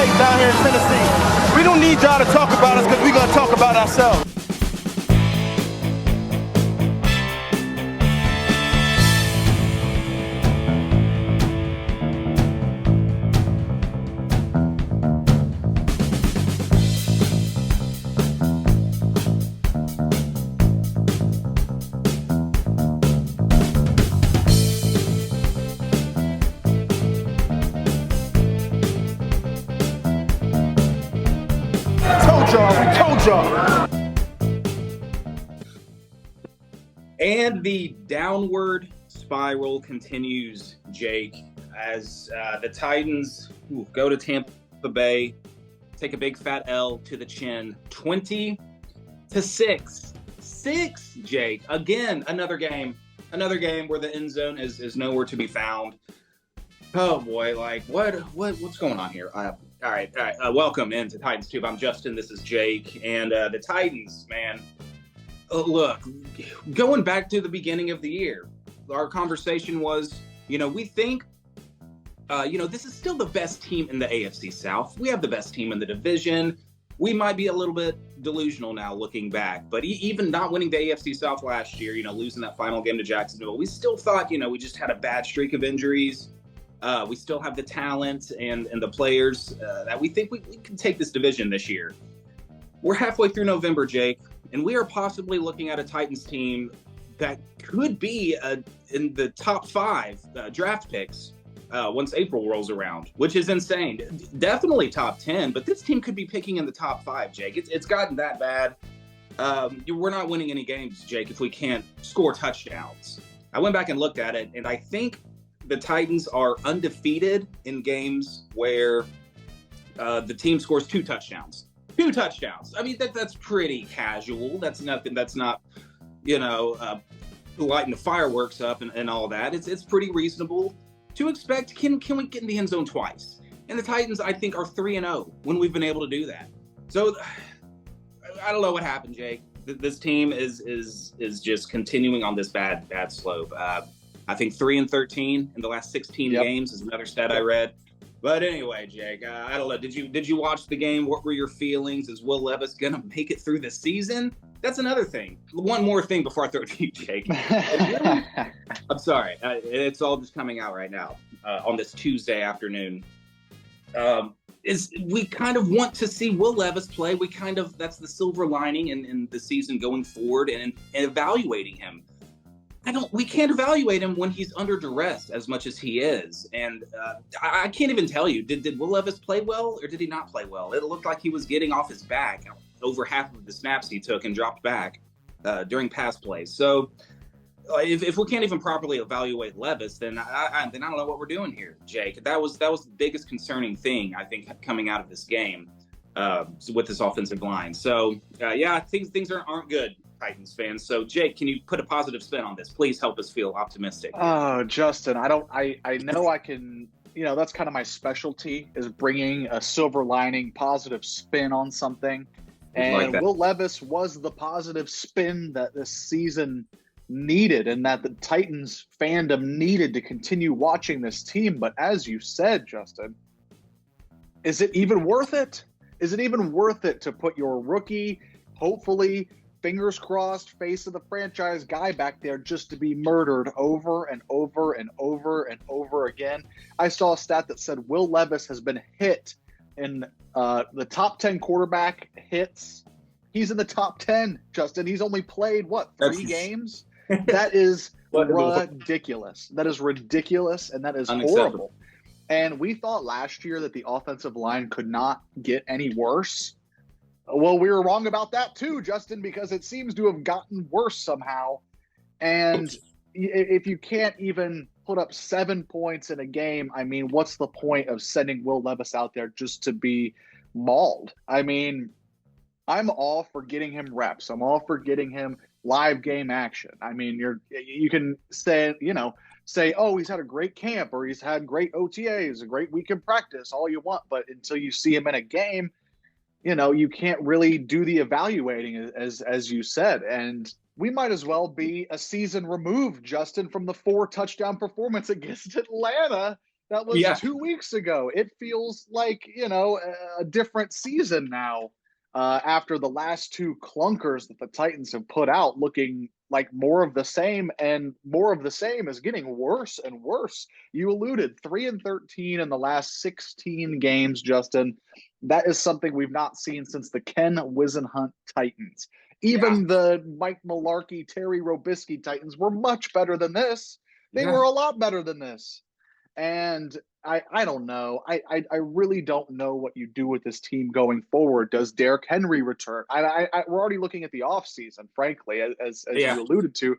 State down here in Tennessee. We don't need y'all to talk about us because we're going to talk about ourselves. We told y'all. And the downward spiral continues, Jake, as the Titans go to Tampa Bay, take a big fat L to the chin, 20-6. 6, Jake. Again, another game where the end zone is nowhere to be found. Oh boy, like what's going on here? All right. Welcome into Titans Tube. I'm Justin. This is Jake, and the Titans, man. Look, going back to the beginning of the year, our conversation was, we think, this is still the best team in the AFC South. We have the best team in the division. We might be a little bit delusional now looking back, but even not winning the AFC South last year, losing that final game to Jacksonville, we still thought, we just had a bad streak of injuries. We still have the talent and the players that we think we can take this division this year. We're halfway through November, Jake, and we are possibly looking at a Titans team that could be in the top 5 draft picks once April rolls around, which is insane. Definitely top 10, but this team could be picking in the top 5, Jake. It's gotten that bad. We're not winning any games, Jake, if we can't score touchdowns. I went back and looked at it, and I think the Titans are undefeated in games where the team scores 2 touchdowns. 2 touchdowns. I mean, that's pretty casual. That's nothing. That's not, lighting the fireworks up and all that. It's pretty reasonable to expect. Can we get in the end zone twice? And the Titans, I think, are 3-0 when we've been able to do that. So I don't know what happened, Jake. This team is just continuing on this bad slope. I think 3-13 in the last 16 games is another stat I read. But anyway, Jake, I don't know. Did you watch the game? What were your feelings? Is Will Levis gonna make it through the season? That's another thing. One more thing before I throw it to you, Jake. I'm sorry. It's all just coming out right now on this Tuesday afternoon. Is we kind of want to see Will Levis play. That's the silver lining in the season going forward and evaluating him. We can't evaluate him when he's under duress as much as he is. And I can't even tell you, did Will Levis play well or did he not play well? It looked like he was getting off his back over half of the snaps he took and dropped back during pass plays. So if we can't even properly evaluate Levis, then I don't know what we're doing here, Jake. That was the biggest concerning thing, I think, coming out of this game with this offensive line. So, things aren't good, Titans fans. So, Jake, can you put a positive spin on this? Please help us feel optimistic. Oh, Justin, I know I can, that's kind of my specialty, is bringing a silver lining, positive spin on something. And like Will Levis was the positive spin that this season needed and that the Titans fandom needed to continue watching this team. But as you said, Justin, is it even worth it? Is it even worth it to put your rookie, hopefully, fingers crossed, face of the franchise guy back there just to be murdered over and over and over and over again? I saw a stat that said Will Levis has been hit in the top 10 quarterback hits. He's in the top 10, Justin. He's only played, 3 games? That is ridiculous. That is ridiculous, and that is horrible. And we thought last year that the offensive line could not get any worse. Well, we were wrong about that too, Justin, because it seems to have gotten worse somehow. And if you can't even put up 7 points in a game, I mean, what's the point of sending Will Levis out there just to be mauled? I mean, I'm all for getting him reps. I'm all for getting him live game action. I mean, you can say, oh, he's had a great camp or he's had great OTAs, a great week in practice, all you want. But until you see him in a game, you can't really do the evaluating as you said. And we might as well be a season removed, Justin, from the 4 touchdown performance against Atlanta That was 2 weeks ago. It feels like, a different season now after the last two clunkers that the Titans have put out, looking like more of the same, and more of the same is getting worse and worse. You alluded 3-13 in the last 16 games, Justin. That is something we've not seen since the Ken Wisenhunt Titans. Even the Mike Mularkey, Terry Robisky Titans were much better than this. They were a lot better than this. And I don't know. I really don't know what you do with this team going forward. Does Derrick Henry return? We're already looking at the offseason, frankly, as you alluded to.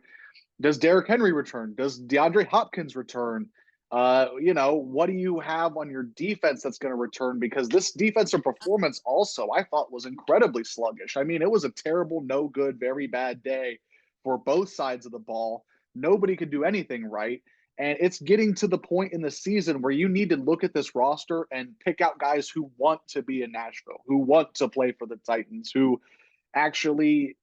Does Derrick Henry return? Does DeAndre Hopkins return? What do you have on your defense that's going to return? Because this defensive performance also, I thought, was incredibly sluggish. I mean, it was a terrible, no good, very bad day for both sides of the ball. Nobody could do anything right. And it's getting to the point in the season where you need to look at this roster and pick out guys who want to be in Nashville, who want to play for the Titans, who actually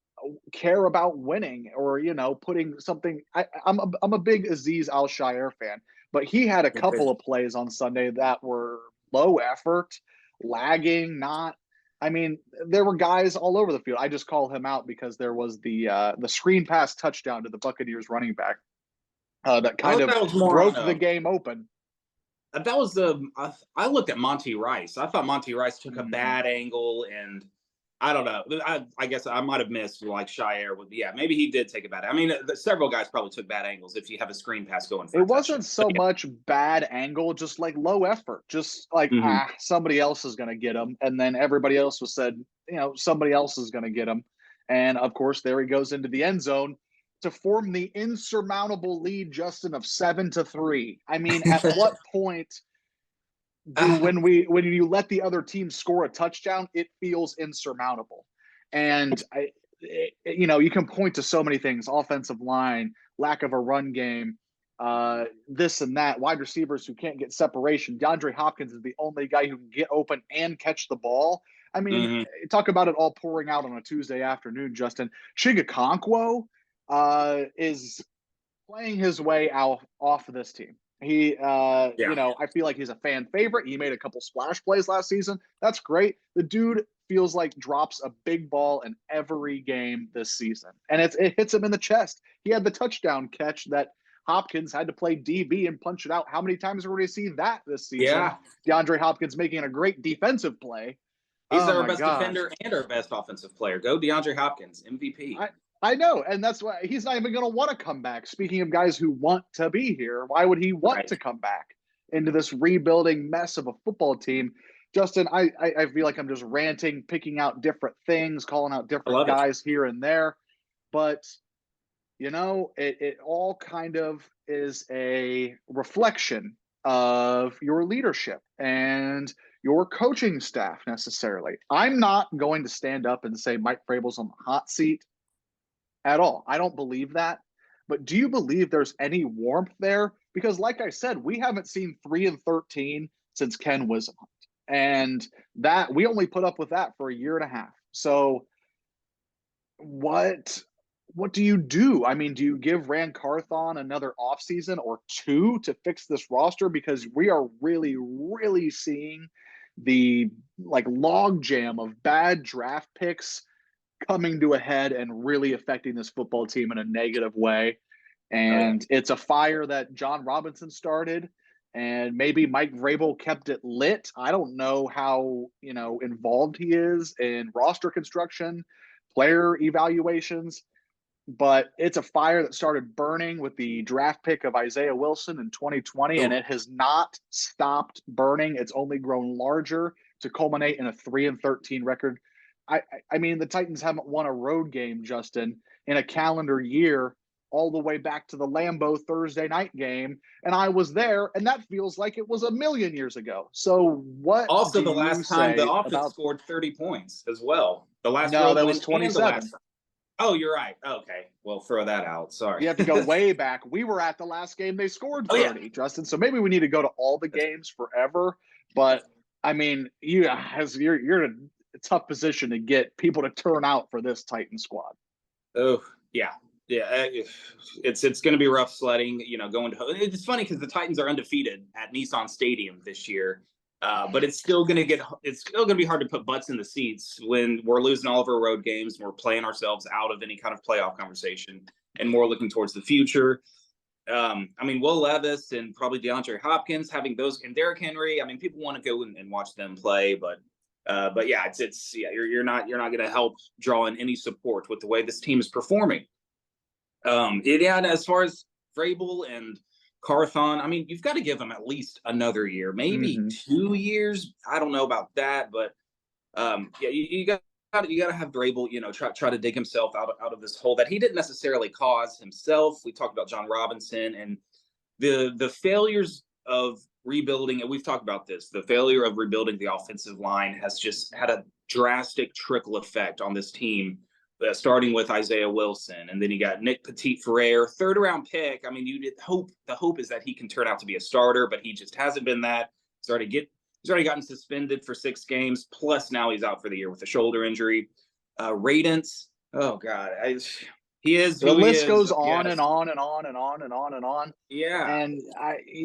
care about winning, or putting something. I'm a big Azeez Al-Shaair fan, but he had a couple of plays on Sunday that were low effort, lagging, not. I mean, there were guys all over the field. I just call him out because there was the screen pass touchdown to the Buccaneers running back that kind of broke the game open. That was I looked at Monty Rice. I thought Monty Rice took a bad angle, and I don't know. I guess I might have missed like Shire. Maybe he did take a bad. I mean, several guys probably took bad angles if you have a screen pass going for it wasn't so much bad angle, just like low effort, just like somebody else is going to get him, and then everybody else was said, somebody else is going to get him, and of course there he goes into the end zone to form the insurmountable lead, Justin, of 7-3. I mean, at what point when you let the other team score a touchdown, it feels insurmountable? And you can point to so many things: offensive line, lack of a run game, this and that, wide receivers who can't get separation. DeAndre Hopkins is the only guy who can get open and catch the ball. I mean, talk about it all pouring out on a Tuesday afternoon, Justin. Chigakonkwo is playing his way off of this team. He, I feel like he's a fan favorite. He made a couple splash plays last season. That's great. The dude feels like drops a big ball in every game this season, and it hits him in the chest. He had the touchdown catch that Hopkins had to play DB and punch it out. How many times are we going to see that this season? Yeah. DeAndre Hopkins making a great defensive play. He's our best defender and our best offensive player. Go DeAndre Hopkins, MVP. I know, and that's why he's not even going to want to come back. Speaking of guys who want to be here, why would he want to come back into this rebuilding mess of a football team? Justin, I feel like I'm just ranting, picking out different things, calling out different guys here and there. But, it all kind of is a reflection of your leadership and your coaching staff necessarily. I'm not going to stand up and say Mike Vrabel's on the hot seat at all. I don't believe that. But do you believe there's any warmth there? Because like I said, we haven't seen 3-13 since Ken Wisenhunt. And that we only put up with that for a year and a half. So what do you do? I mean, do you give Rand Carthon another offseason or two to fix this roster? Because we are really, really seeing the log jam of bad draft picks coming to a head and really affecting this football team in a negative way. And it's a fire that John Robinson started, and maybe Mike Vrabel kept it lit. I don't know how, involved he is in roster construction, player evaluations, but it's a fire that started burning with the draft pick of Isaiah Wilson in 2020, and it has not stopped burning. It's only grown larger to culminate in a 3-13 record. I mean, the Titans haven't won a road game, Justin, in a calendar year, all the way back to the Lambeau Thursday night game. And I was there, and that feels like it was a million years ago. So what? Also, the last time the offense scored 30 points as well. The last that was 27. Oh, you're right. Okay. Well, throw that out. Sorry. You have to go way back. We were at the last game they scored 30, Justin. So maybe we need to go to all the games forever. But, I mean, you're in a tough position to get people to turn out for this Titan squad. Oh, yeah. Yeah, it's going to be rough sledding. Going to it's funny because the Titans are undefeated at Nissan Stadium this year, but it's still going to be hard to put butts in the seats when we're losing all of our road games and we're playing ourselves out of any kind of playoff conversation and more looking towards the future. Will Levis and probably DeAndre Hopkins having those, and Derrick Henry. People want to go and watch them play, but yeah, you're not going to help draw in any support with the way this team is performing. And as far as Vrabel and Carthon, you've got to give them at least another year, maybe 2 years. I don't know about that, but you got to have Vrabel, try to dig himself out of this hole that he didn't necessarily cause himself. We talked about John Robinson and the failures of rebuilding, and we've talked about this. The failure of rebuilding the offensive line has just had a drastic trickle effect on this team. Starting with Isaiah Wilson, and then you got Nick Petit-Frere, third-round pick. The hope is that he can turn out to be a starter, but he just hasn't been that. He's already gotten suspended for 6 games, plus now he's out for the year with a shoulder injury. Radence, oh God, he is. The list goes on and on and on and on and on and on. Yeah, and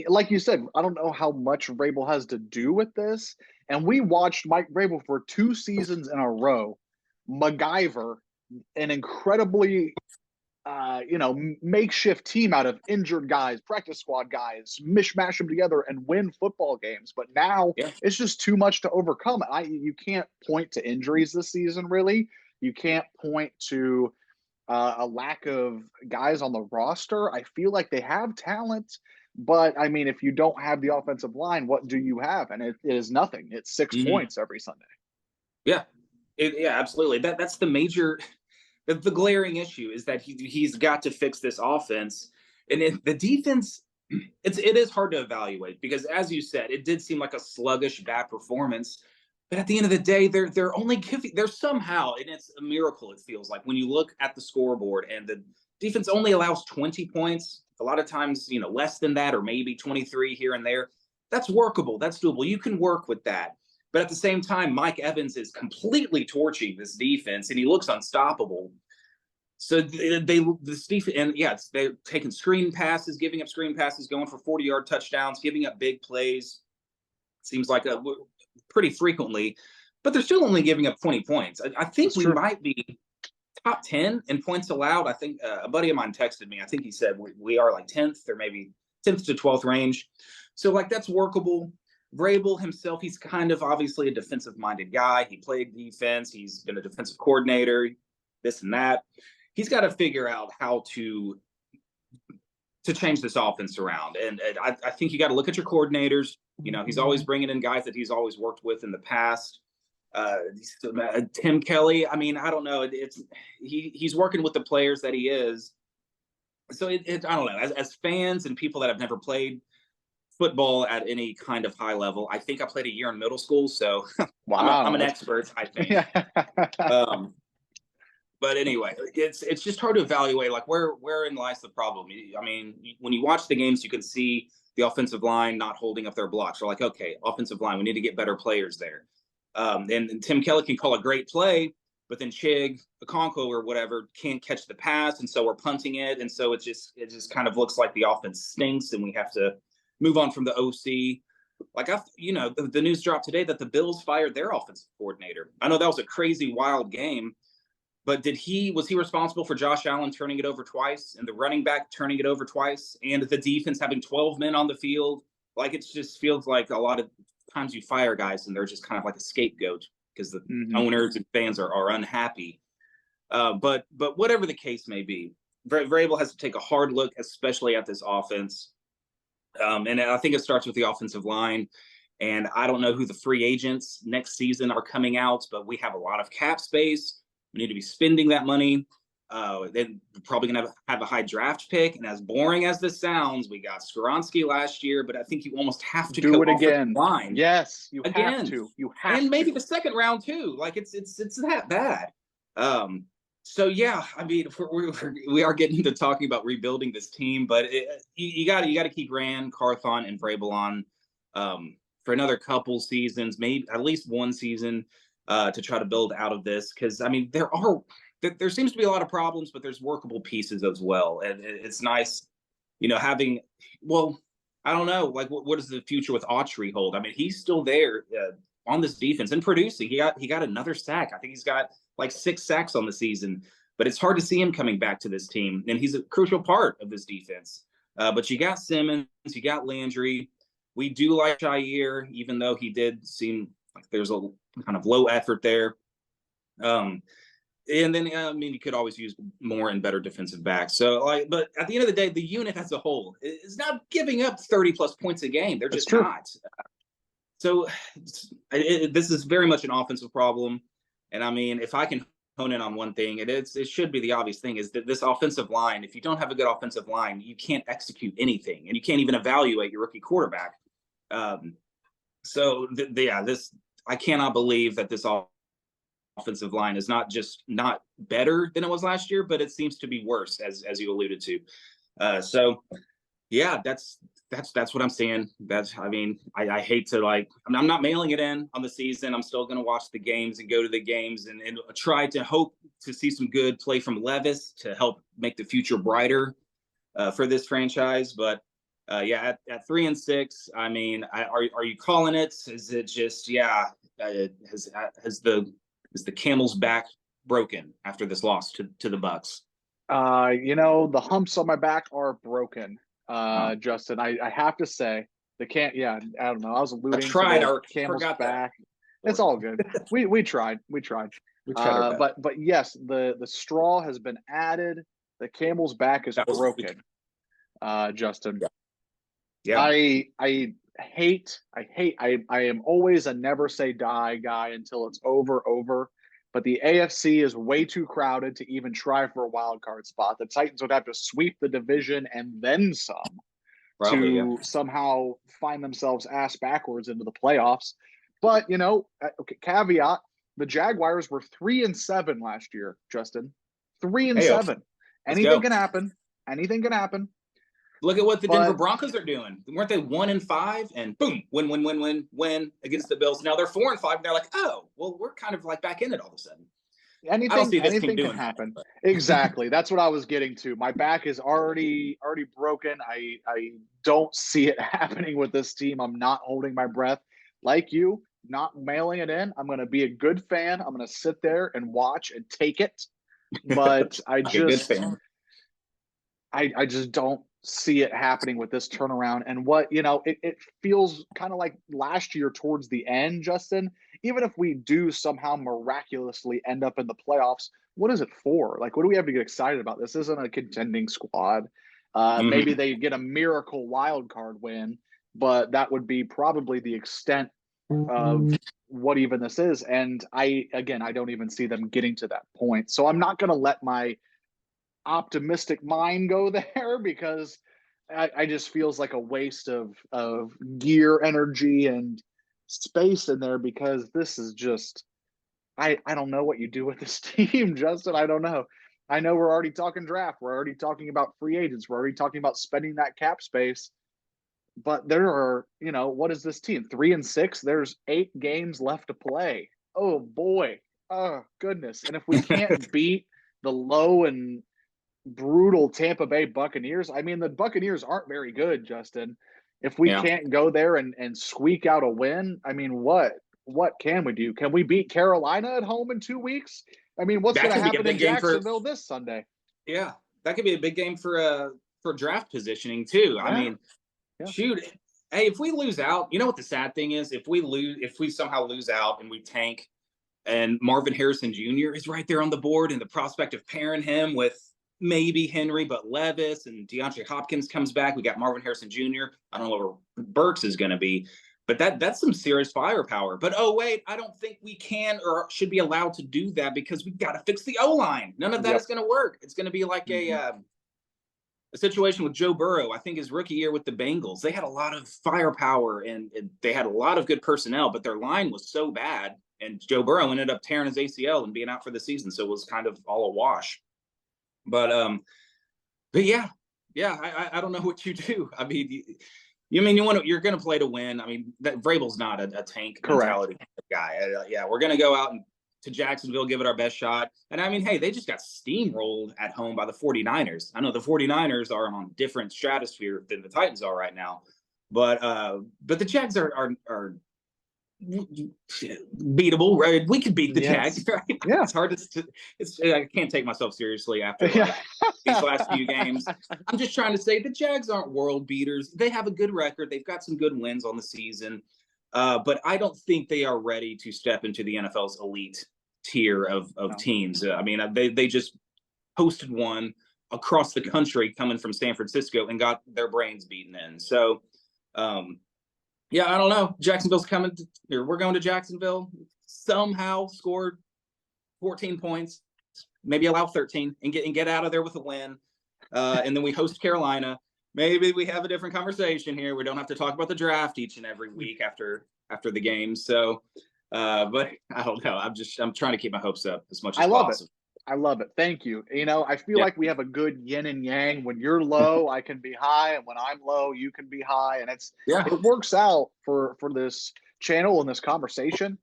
like you said, I don't know how much Vrabel has to do with this. And we watched Mike Vrabel for 2 seasons in a row, MacGyver an incredibly makeshift team out of injured guys, practice squad guys, mishmash them together and win football games. But now it's just too much to overcome. You can't point to injuries this season, really. You can't point to a lack of guys on the roster. I feel like they have talent, but if you don't have the offensive line, what do you have? And it is nothing. It's 6 points every Sunday. Yeah, absolutely. That's the major. The glaring issue is that he's got to fix this offense, and the defense. It is hard to evaluate because, as you said, it did seem like a sluggish, bad performance. But at the end of the day, they're somehow, and it's a miracle. It feels like when you look at the scoreboard and the defense only allows 20 points. A lot of times, less than that, or maybe 23 here and there. That's workable. That's doable. You can work with that. But at the same time, Mike Evans is completely torching this defense, and he looks unstoppable. So they're taking screen passes, giving up screen passes, going for 40-yard touchdowns, giving up big plays. Seems like pretty frequently, but they're still only giving up 20 points. I think we might be top 10 in points allowed. I think a buddy of mine texted me. I think he said we are like 10th or maybe 10th to 12th range. So that's workable. Vrabel himself, he's kind of obviously a defensive-minded guy. He played defense. He's been a defensive coordinator, this and that. He's got to figure out how to change this offense around. And I think you got to look at your coordinators. He's always bringing in guys that he's always worked with in the past. Tim Kelly, I don't know. He's working with the players that he is. So I don't know. As fans and people that have never played football at any kind of high level. I think I played a year in middle school, so wow. I'm an expert, I think. But anyway, it's just hard to evaluate wherein lies the problem. When you watch the games, you can see the offensive line not holding up their blocks. We're like, okay, offensive line, we need to get better players there. And Tim Kelly can call a great play, but then Chig, Okonkwo or whatever can't catch the pass, and so we're punting it, and so it just kind of looks like the offense stinks, and we have to move on from the OC. The news dropped today that the Bills fired their offensive coordinator. I know that was a crazy, wild game, but was he responsible for Josh Allen turning it over twice and the running back turning it over twice and the defense having 12 men on the field? It just feels like a lot of times you fire guys and they're just kind of like a scapegoat because the owners and fans are unhappy. But whatever the case may be, Vrabel has to take a hard look, especially at this offense. And I think it starts with the offensive line. And I don't know who the free agents next season are coming out, but we have a lot of cap space. We need to be spending that money. Then we're probably going to have a high draft pick. And as boring as this sounds, we got Skoronski last year, but I think you almost have to do it again. Line. Yes, you have to. You have and to. Maybe the second round too. It's that bad. So yeah, we are getting into talking about rebuilding this team, but you got to keep Rand, Carthon, and Vrabel on for another couple seasons, maybe at least one season, to try to build out of this. Because there are there seems to be a lot of problems, but there's workable pieces as well. And it's nice, having, well, I don't know, like what does the future with Autry hold? I mean, he's still there on this defense and producing. He got another sack. I think he's got like 6 sacks on the season, but it's hard to see him coming back to this team. And he's a crucial part of this defense. But you got Simmons, you got Landry. We do like Jair, even though he did seem like there's a kind of low effort there. And then, you could always use more and better defensive backs. So, but at the end of the day, the unit as a whole is not giving up 30-plus points a game. They're just not. So, this is very much an offensive problem. And, if I can hone in on one thing, it should be the obvious thing, is that this offensive line, if you don't have a good offensive line, you can't execute anything. And you can't even evaluate your rookie quarterback. I cannot believe that this offensive line is not just not better than it was last year, but it seems to be worse, as you alluded to. That's what I'm saying. I hate to I'm not mailing it in on the season. I'm still going to watch the games and go to the games and try to hope to see some good play from Levis to help make the future brighter for this franchise. But at 3-6, are you calling it? Is it just is the camel's back broken after this loss to the Bucks? The humps on my back are broken. Justin, I have to say I don't know. I was alluding to the camel's back. It's all good. We tried. We tried our best. But yes, the straw has been added. The camel's back is broken. Justin. Yeah. I am always a never say die guy until it's over. But the AFC is way too crowded to even try for a wild card spot. The Titans would have to sweep the division and then some somehow find themselves ass backwards into the playoffs. But caveat: the Jaguars were 3-7 last year. Justin, 3-7. Anything can happen. Anything can happen. Look at what the Denver Broncos are doing. Weren't they 1-5 and boom, win against the Bills? Now they're 4-5. And they're like, oh, well, we're kind of like back in it all of a sudden. Anything can happen. Exactly. That's what I was getting to. My back is already broken. I don't see it happening with this team. I'm not holding my breath. Like you, not mailing it in. I'm going to be a good fan. I'm going to sit there and watch and take it. But I just don't see it happening with this turnaround. And it feels kind of like last year towards the end, Justin. Even if we do somehow miraculously end up in the playoffs, what is it for? Like, what do we have to get excited about? This isn't a contending squad. Maybe they get a miracle wild card win, but that would be probably the extent of what even this is. And I don't even see them getting to that point. So I'm not going to let my optimistic mind go there, because I just feels like a waste of gear, energy, and space in there, because this is just I don't know what you do with this team, Justin. I don't know. I know we're already talking draft. We're already talking about free agents. We're already talking about spending that cap space. But there are, what is this team? 3-6. There's 8 games left to play. Oh boy. Oh goodness. And if we can't beat the low and brutal Tampa Bay Buccaneers, the Buccaneers aren't very good, Justin. If we can't go there and squeak out a win, what can we do? Can we beat Carolina at home in 2 weeks? What's going to happen in Jacksonville this Sunday? Yeah, that could be a big game for draft positioning too. Yeah. Shoot. Hey, if we lose out, you know what the sad thing is? If we somehow lose out and we tank, and Marvin Harrison Jr. is right there on the board, and the prospect of pairing him with maybe Henry, but Levis and DeAndre Hopkins comes back. We got Marvin Harrison Jr. I don't know where Burks is going to be, but that's some serious firepower. But wait, I don't think we can or should be allowed to do that, because we've got to fix the O-line. None of that is going to work. It's going to be like a situation with Joe Burrow. I think his rookie year with the Bengals, they had a lot of firepower and they had a lot of good personnel, but their line was so bad, and Joe Burrow ended up tearing his ACL and being out for the season. So it was kind of all a wash. But yeah, I don't know what you do. You're going to play to win. That Vrabel's not a tank mentality guy. We're going to go out and to Jacksonville, give it our best shot. And I mean, hey, they just got steamrolled at home by the 49ers. I know the 49ers are on a different stratosphere than the Titans are right now, but the Jags are beatable, right? We could beat the Jags, right? Yeah. It's hard to I can't take myself seriously after like, these last few games. I'm just trying to say the Jags aren't world beaters. They have a good record. They've got some good wins on the season. But I don't think they are ready to step into the NFL's elite tier of teams. I mean, they just hosted one across the country coming from San Francisco and got their brains beaten in. So, yeah, I don't know. Jacksonville's coming. We're going to Jacksonville. Somehow scored 14 points, maybe allow 13, and get out of there with a win. And then we host Carolina. Maybe we have a different conversation here. We don't have to talk about the draft each and every week after the game. So, but I don't know. I'm trying to keep my hopes up as much as possible. I love it. Thank you. You know, I feel like we have a good yin and yang. When you're low, I can be high, and when I'm low, you can be high, and it works out for this channel and this conversation.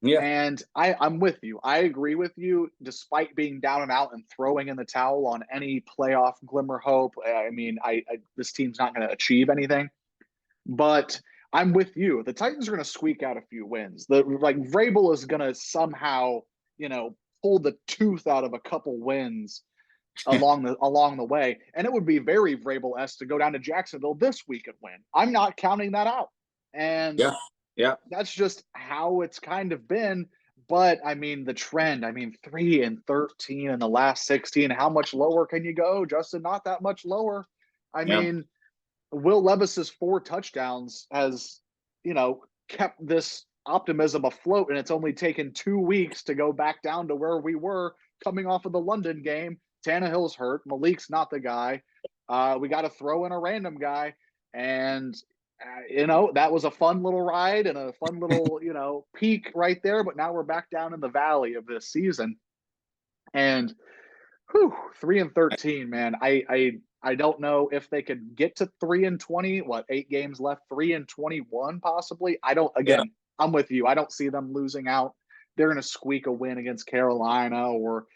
Yeah. And I'm with you. I agree with you. Despite being down and out and throwing in the towel on any playoff glimmer hope, I mean, this team's not going to achieve anything. But I'm with you. The Titans are going to squeak out a few wins. Vrabel is going to somehow, pull the tooth out of a couple wins along the way, and it would be very Vrabel-esque to go down to Jacksonville this week and win. I'm not counting that out, and that's just how it's kind of been. But I mean, the trend. I mean, 3-13 in the last 16. How much lower can you go, Justin? Not that much lower. I mean, Will Levis's 4 touchdowns has, kept this optimism afloat, and it's only taken 2 weeks to go back down to where we were coming off of the London game. Tannehill's hurt. Malik's not the guy. We got to throw in a random guy, and that was a fun little ride and a fun little peak right there. But now we're back down in the valley of this season, and 3-13, man. I don't know if they could get to 3-20. 8 games left? 3-21 possibly. I don't. Again, I'm with you. I don't see them losing out. They're going to squeak a win against Carolina, or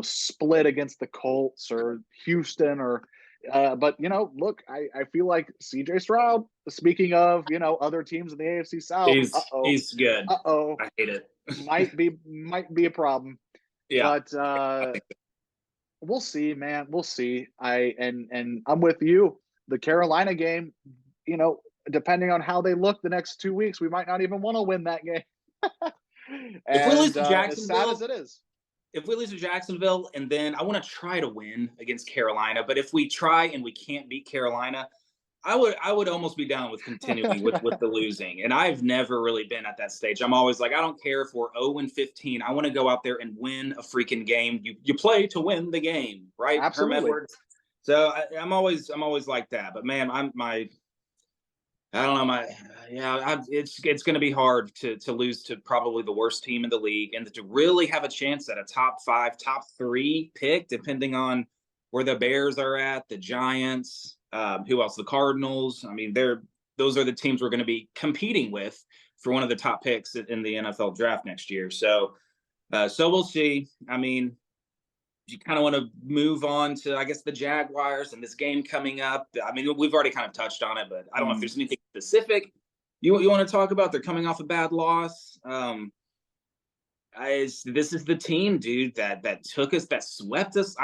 split against the Colts or Houston, or. But look, I feel like C.J. Stroud. Speaking of other teams in the AFC South, he's good. I hate it. might be a problem. Yeah, but we'll see, man. We'll see. And I'm with you. The Carolina game, depending on how they look the next 2 weeks, we might not even want to win that game. If we lose to Jacksonville, as sad as it is. If we lose to Jacksonville, and then I want to try to win against Carolina, but if we try and we can't beat Carolina, I would almost be down with continuing with the losing. And I've never really been at that stage. I'm always like, I don't care if we're 0-15. I want to go out there and win a freaking game. You play to win the game, right? Absolutely. So I'm always like that. But man, I don't know. It's going to be hard to lose to probably the worst team in the league, and to really have a chance at a top 5, top 3 pick, depending on where the Bears are at, the Giants, who else? The Cardinals. I mean, those are the teams we're going to be competing with for one of the top picks in the NFL draft next year. So we'll see. I mean, you kind of want to move on to, I guess, the Jaguars and this game coming up. I mean, we've already kind of touched on it, but I don't know if there's anything specific you want to talk about. They're coming off a bad loss. This is the team, dude, that took us, that swept us.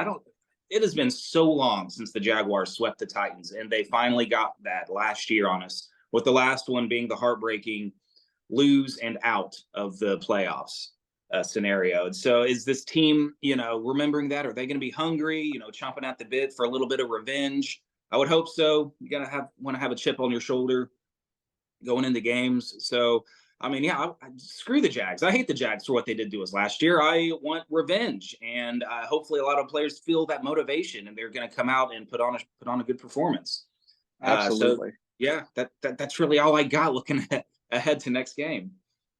It has been so long since the Jaguars swept the Titans, and they finally got that last year on us, with the last one being the heartbreaking lose and out of the playoffs scenario. And so is this team, remembering that? Are they going to be hungry, chomping at the bit for a little bit of revenge? I would hope so. You got to want to have a chip on your shoulder going into games. So, I mean, screw the Jags. I hate the Jags for what they did to us last year. I want revenge, and hopefully a lot of players feel that motivation, and they're going to come out and put on a good performance. Absolutely. That's really all I got looking ahead to next game.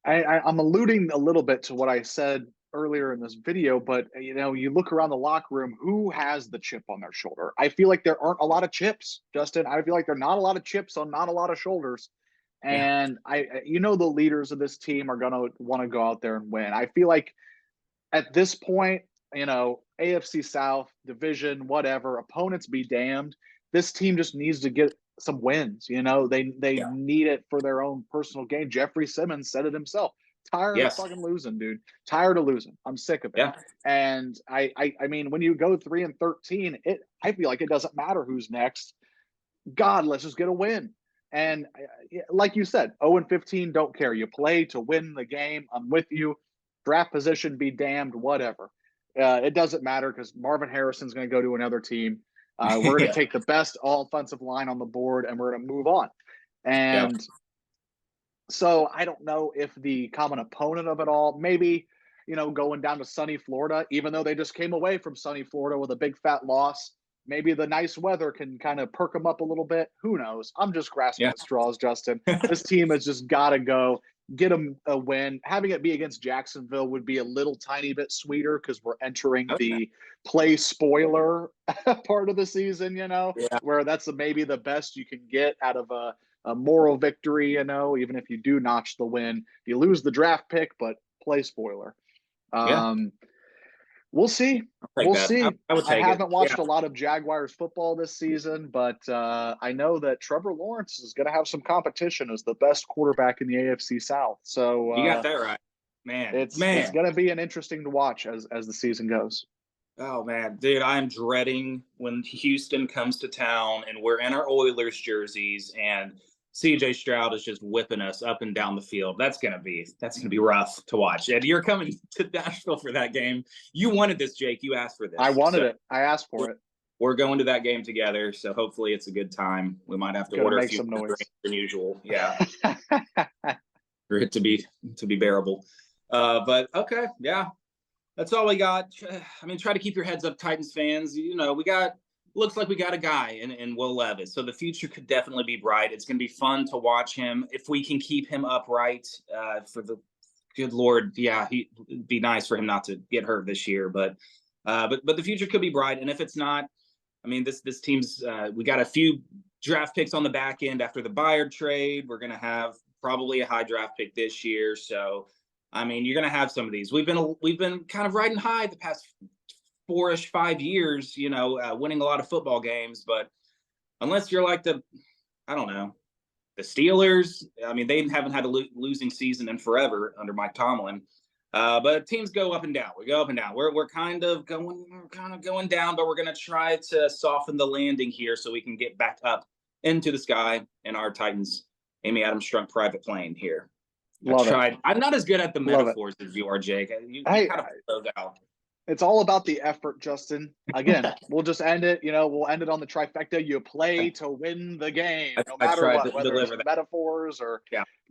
I'm alluding a little bit to what I said earlier in this video, but you look around the locker room, who has the chip on their shoulder? I feel like there aren't a lot of chips, Justin. I feel like there are not a lot of chips on not a lot of shoulders. And the leaders of this team are going to want to go out there and win. I feel like at this point, AFC South, division, whatever, opponents be damned. This team just needs to get some wins. They need it for their own personal gain. Jeffrey Simmons said it himself. Tired of fucking losing, dude. Tired of losing. I'm sick of it. Yeah. And I mean, when you go 3-13, I feel like it doesn't matter who's next. God, let's just get a win. And like you said, 0-15, don't care. You play to win the game. I'm with you. Draft position, be damned, whatever. It doesn't matter because Marvin Harrison's going to go to another team. We're going to take the best offensive line on the board, and we're going to move on. And so I don't know if the common opponent of it all, maybe, going down to sunny Florida, even though they just came away from sunny Florida with a big fat loss, maybe the nice weather can kind of perk them up a little bit. Who knows? I'm just grasping at straws, Justin. This team has just got to go get them a win. Having it be against Jacksonville would be a little tiny bit sweeter because we're entering the play spoiler part of the season, where that's maybe the best you can get out of a moral victory, even if you do notch the win. You lose the draft pick, but play spoiler. We'll see. We'll see. I haven't watched a lot of Jaguars football this season, but I know that Trevor Lawrence is going to have some competition as the best quarterback in the AFC South. So you got that right, man. It's going to be an interesting to watch as the season goes. Oh man, dude, I'm dreading when Houston comes to town and we're in our Oilers jerseys and CJ Stroud is just whipping us up and down the field. That's gonna be rough to watch. And you're coming to Nashville for that game. You wanted this, Jake. You asked for this. I wanted it. I asked for it. We're going to that game together, so hopefully it's a good time. We might have to order a few more drinks than usual. Yeah, for it to be bearable. But okay, yeah, that's all we got. I mean, try to keep your heads up, Titans fans. Looks like we got a guy in Will Levis. So the future could definitely be bright. It's going to be fun to watch him. If we can keep him upright for the good Lord, it'd be nice for him not to get hurt this year. But the future could be bright. And if it's not, I mean, this team's we got a few draft picks on the back end after the Bayard trade. We're going to have probably a high draft pick this year. So, I mean, you're going to have some of these. We've been kind of riding high the past 5 years, winning a lot of football games. But unless you're like the Steelers, I mean, they haven't had a losing season in forever under Mike Tomlin. But teams go up and down. We go up and down. We're kind of going down, but we're going to try to soften the landing here so we can get back up into the sky in our Titans Amy Adams Strunk private plane here. I'm not as good at the metaphors as you are, Jake. You kind of flowed out. It's all about the effort, Justin. Again, we'll just end it. We'll end it on the trifecta. You play to win the game, no matter what, whether it's metaphors or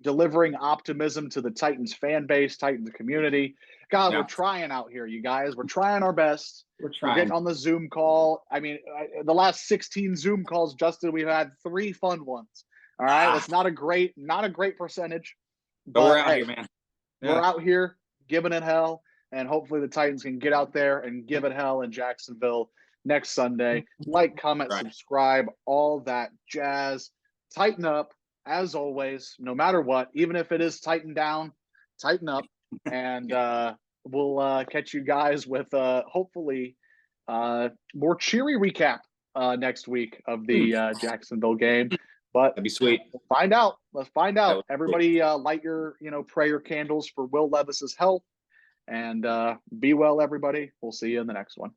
delivering optimism to the Titans fan base, Titans community. God, we're trying out here, you guys. We're trying our best. We're getting on the Zoom call. I mean, the last 16 Zoom calls, Justin, we've had 3 fun ones. All right, it's not a great percentage, but we're out here, man. We're out here giving it hell. And hopefully the Titans can get out there and give it hell in Jacksonville next Sunday. Like, comment, subscribe, all that jazz. Tighten up, as always, no matter what. Even if it is tighten down, tighten up. And we'll catch you guys with hopefully more cheery recap next week of the Jacksonville game. But that'd be sweet. We'll find out. Let's find out. Everybody light your prayer candles for Will Levis's health. And be well, everybody. We'll see you in the next one.